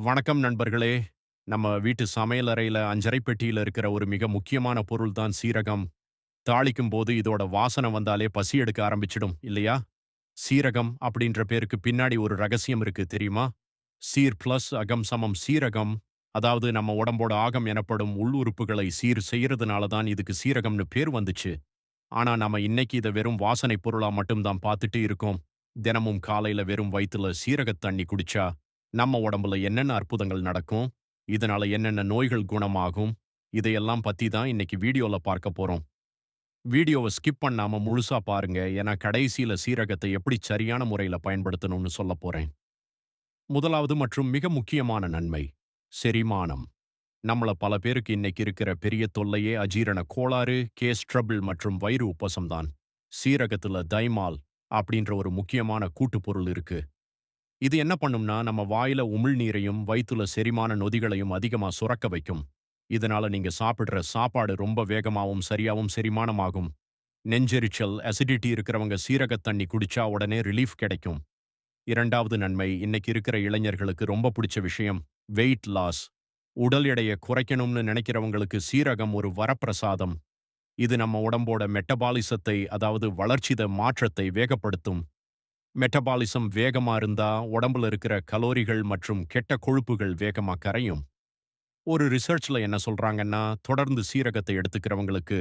வணக்கம் நண்பர்களே. நம்ம வீட்டு சமையலறையில அஞ்சறை பெட்டியில இருக்கிற ஒரு மிக முக்கியமான பொருள் தான் சீரகம். தாளிக்கும்போது இதோட வாசனை வந்தாலே பசி எடுக்க ஆரம்பிச்சிடும் இல்லையா? சீரகம் அப்படின்ற பேருக்கு பின்னாடி ஒரு ரகசியம் இருக்கு தெரியுமா? சீர் பிளஸ் அகம் சமம் சீரகம். அதாவது நம்ம உடம்போட ஆகம் எனப்படும் உள்ளுறுப்புகளை சீர் செய்யறதுனால தான் இதுக்கு சீரகம்னு பேர் வந்துச்சு. ஆனா நாம இன்னைக்கு இத வெறும் வாசனை பொருளா மட்டும் தான் பார்த்துட்டு இருக்கோம். தினமும் காலையில வெறும் வயித்துல சீரகத் தண்ணி குடிச்சா நம்ம உடம்புல என்னென்ன அற்புதங்கள் நடக்கும்? இதனால என்னென்ன நோய்கள் குணமாகும்? இதையெல்லாம் பத்தி தான் இன்னைக்கு வீடியோல பார்க்க போறோம். வீடியோவ ஸ்கிப் பண்ணாம முழுசா பாருங்க. ஏன்னா கடைசியில சீரகத்தை எப்படி சரியான முறையில பயன்படுத்தணும்னு சொல்லப் போறேன். முதலாவது மற்றும் மிக முக்கியமான நன்மை, செரிமானம். நம்மள பல பேருக்கு இன்னைக்கு இருக்கிற பெரிய தொல்லையே அஜீரண கோளாறு, கேஸ் ட்ரபிள் மற்றும் வயிறு உப்பசம் தான். சீரகத்துல தைமால் அப்படின்ற ஒரு முக்கியமான கூட்டுப்பொருள் இருக்கு. இது என்ன பண்ணும்னா, நம்ம வாயில உமிழ்நீரையும், வயித்துல செரிமான நொதிகளையும் அதிகமா சுரக்க வைக்கும். இதனால நீங்க சாப்பிடுற சாப்பாடு ரொம்ப வேகமாவும், சரியாவும் செரிமானமாகும். நெஞ்செரிச்சல், அசிடிட்டி இருக்கிறவங்க சீரகத் தண்ணி குடிச்சா உடனே ரிலீஃப் கிடைக்கும். 2வது நன்மை, இன்னைக்கு இருக்கிற இளைஞர்களுக்கு ரொம்ப பிடிச்ச விஷயம், வெயிட் லாஸ். உடல் எடைய குறைக்கணும்னு நினைக்கிறவங்களுக்கு சீரகம் ஒரு வரப்பிரசாதம். இது நம்ம உடம்போட மெட்டபாலிசத்தை, அதாவது வளர்ச்சித மாற்றத்தை வேகப்படுத்தும். மெட்டபாலிசம் வேகமா இருந்தா உடம்புல இருக்கிற கலோரிகள் மற்றும் கெட்ட கொழுப்புகள் வேகமா கரையும். ஒரு ரிசர்ச்ல என்ன சொல்றாங்கன்னா, தொடர்ந்து சீரகத்தை எடுத்துக்கிறவங்களுக்கு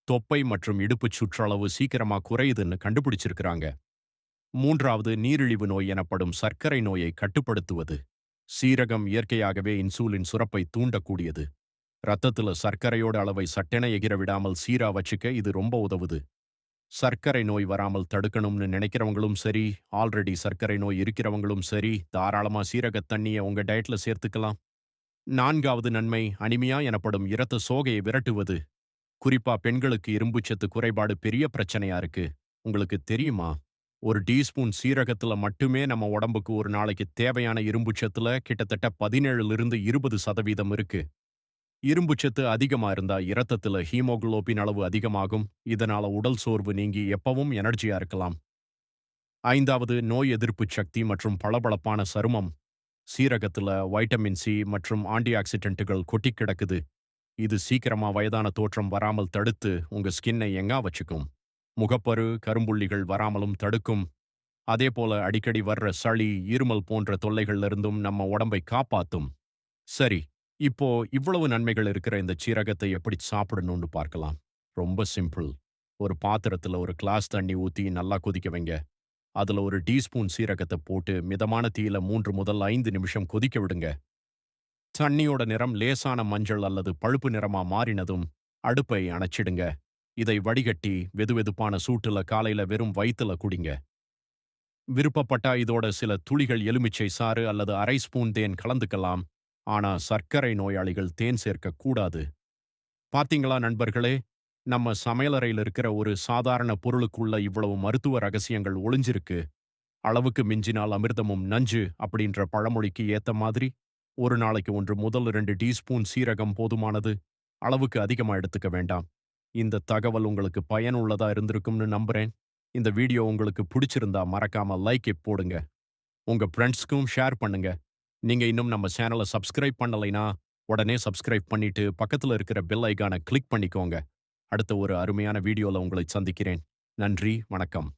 தொப்பை மற்றும் இடுப்புச் சுற்றளவு சீக்கிரமா குறையுதுன்னு கண்டுபிடிச்சிருக்கிறாங்க. 3வது நீரிழிவு நோய் எனப்படும் சர்க்கரை நோயை கட்டுப்படுத்துவது. சீரகம் இயற்கையாகவே இன்சூலின் சுரப்பை தூண்டக்கூடியது. ரத்தத்துல சர்க்கரையோட அளவை சட்டென எகிற விடாமல் சீரா வச்சுக்க இது ரொம்ப உதவுது. சர்க்கரை நோய் வராமல் தடுக்கணும்னு நினைக்கிறவங்களும் சரி, ஆல்ரெடி சர்க்கரை நோய் இருக்கிறவங்களும் சரி, தாராளமா சீரகத் தண்ணிய உங்க டயட்ல சேர்த்துக்கலாம். 4வது நன்மை, அனிமியா எனப்படும் இரத்த சோகையை விரட்டுவது. குறிப்பா பெண்களுக்கு இரும்புச்சத்து குறைபாடு பெரிய பிரச்சனையா இருக்கு. உங்களுக்கு தெரியுமா? ஒரு டீஸ்பூன் சீரகத்துல மட்டுமே நம்ம உடம்புக்கு ஒரு நாளைக்கு தேவையான இரும்புச்சத்துல கிட்டத்தட்ட 17லிருந்து 20% இருக்கு. இரும்புச்சத்து அதிகமா இருந்தா இரத்தத்துல ஹீமோகுளோபின் அளவு அதிகமாகும். இதனால உடல் சோர்வு நீங்கி எப்பவும் எனர்ஜியா இருக்கலாம். 5வது நோய் எதிர்ப்பு சக்தி மற்றும் பளபளப்பான சருமம். சீரகத்துல வைட்டமின் சி மற்றும் ஆன்டி ஆக்சிடென்ட்டுகள் கொட்டிக் கிடக்குது. இது சீக்கிரமா வயதான தோற்றம் வராமல் தடுத்து உங்க ஸ்கின்னை யங்கா வச்சுக்கும். முகப்பரு, கரும்புள்ளிகள் வராமலும் தடுக்கும். அதேபோல அடிக்கடி வர்ற சளி, இருமல் போன்ற தொல்லைகள்ல இருந்தும் நம்ம உடம்பை காப்பாத்தும். சரி, இப்போ இவ்வளவு நன்மைகள் இருக்கிற இந்த சீரகத்தை எப்படி சாப்பிடணும்னு பார்க்கலாம். ரொம்ப சிம்பிள். ஒரு பாத்திரத்துல ஒரு கிளாஸ் தண்ணி ஊத்தி நல்லா கொதிக்க வைங்க. அதுல ஒரு டீஸ்பூன் சீரகத்தை போட்டு மிதமான தீயில 3 முதல் 5 நிமிஷம் கொதிக்க விடுங்க. தண்ணியோட நிறம் லேசான மஞ்சள் அல்லது பழுப்பு நிறமா மாறினதும் அடுப்பை அணைச்சிடுங்க. இதை வடிகட்டி வெதுவெதுப்பான சூட்டுல காலையில வெறும் வயித்துல குடிங்க. விருப்பப்பட்டா இதோட சில துளிகள் எலுமிச்சை சாறு அல்லது அரை ஸ்பூன் தேன் கலந்துக்கலாம். ஆனா சர்க்கரை நோயாளிகள் தேன் சேர்க்க கூடாது. பாத்தீங்களா நண்பர்களே, நம்ம சமையலறையில் இருக்கிற ஒரு சாதாரண பொருளுக்குள்ள இவ்வளவு மருத்துவ ரகசியங்கள் ஒளிஞ்சிருக்கு. அளவுக்கு மிஞ்சினால் அமிர்தமும் நஞ்சு அப்படின்ற பழமொழிக்கு ஏத்த மாதிரி, ஒரு நாளைக்கு 1 முதல் 2 டீஸ்பூன் சீரகம் போதுமானது. அளவுக்கு அதிகமா எடுத்துக்க வேண்டாம். இந்த தகவல் உங்களுக்கு பயனுள்ளதா இருந்திருக்கும்னு நம்புறேன். இந்த வீடியோ உங்களுக்கு பிடிச்சிருந்தா மறக்காம லைக் போடுங்க. உங்க ஃப்ரெண்ட்ஸ்க்கும் ஷேர் பண்ணுங்க. நீங்க இன்னும் நம்ம சேனலை சப்ஸ்கிரைப் பண்ணலைனா, உடனே சப்ஸ்கிரைப் பண்ணிட்டு பக்கத்துல இருக்கிற பெல் ஐகானை கிளிக் பண்ணிக்கோங்க. அடுத்த ஒரு அருமையான வீடியோல உங்களை சந்திக்கிறேன். நன்றி, வணக்கம்.